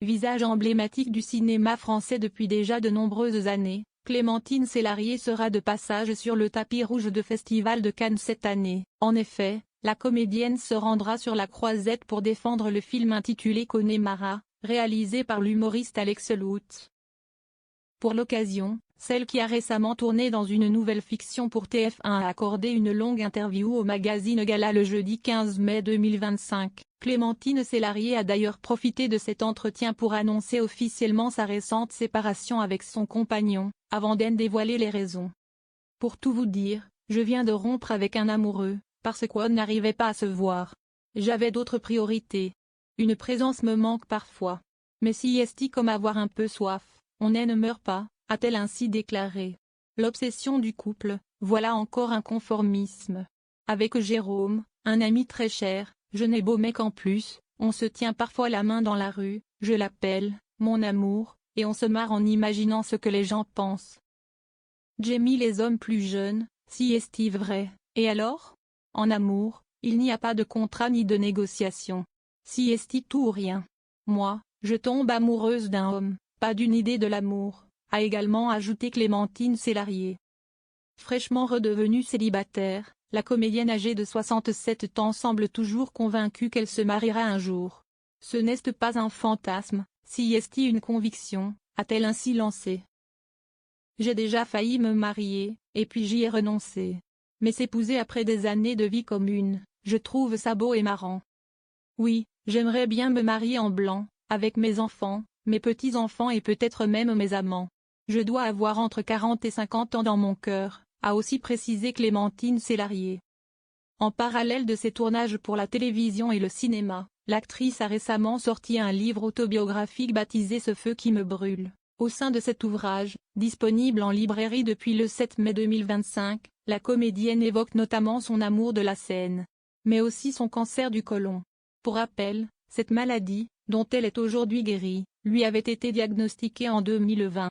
Visage emblématique du cinéma français depuis déjà de nombreuses années, Clémentine Célarié sera de passage sur le tapis rouge de Festival de Cannes cette année. En effet, la comédienne se rendra sur la Croisette pour défendre le film intitulé Connemara, réalisé par l'humoriste Alex Lutz. Pour l'occasion, celle qui a récemment tourné dans une nouvelle fiction pour TF1 a accordé une longue interview au magazine Gala le jeudi 15 mai 2025. Clémentine Célarié a d'ailleurs profité de cet entretien pour annoncer officiellement sa récente séparation avec son compagnon, avant d'en dévoiler les raisons. Pour tout vous dire, je viens de rompre avec un amoureux, parce qu'on n'arrivait pas à se voir. J'avais d'autres priorités. Une présence me manque parfois. Mais si est comme avoir un peu soif, on ne meurt pas, a-t-elle ainsi déclaré. L'obsession du couple, voilà encore un conformisme. Avec Jérôme, un ami très cher, je n'ai beau mec en plus, on se tient parfois la main dans la rue, je l'appelle « mon amour », et on se marre en imaginant ce que les gens pensent. Jamie les hommes plus jeunes, si est-il vrai, et alors? En amour, il n'y a pas de contrat ni de négociation. Si est-il tout ou rien. Moi, je tombe amoureuse d'un homme, pas d'une idée de l'amour, a également ajouté Clémentine Célarié. Fraîchement redevenue célibataire, la comédienne âgée de 67 ans semble toujours convaincue qu'elle se mariera un jour. Ce n'est pas un fantasme, si est une conviction, a-t-elle ainsi lancé. J'ai déjà failli me marier, et puis j'y ai renoncé. Mais s'épouser après des années de vie commune, je trouve ça beau et marrant. Oui, j'aimerais bien me marier en blanc, avec mes enfants, mes petits-enfants et peut-être même mes amants. Je dois avoir entre 40 et 50 ans dans mon cœur, a aussi précisé Clémentine Célarié. En parallèle de ses tournages pour la télévision et le cinéma, l'actrice a récemment sorti un livre autobiographique baptisé Ce feu qui me brûle. Au sein de cet ouvrage, disponible en librairie depuis le 7 mai 2025, la comédienne évoque notamment son amour de la scène, mais aussi son cancer du côlon. Pour rappel, cette maladie, dont elle est aujourd'hui guérie, lui avait été diagnostiquée en 2020.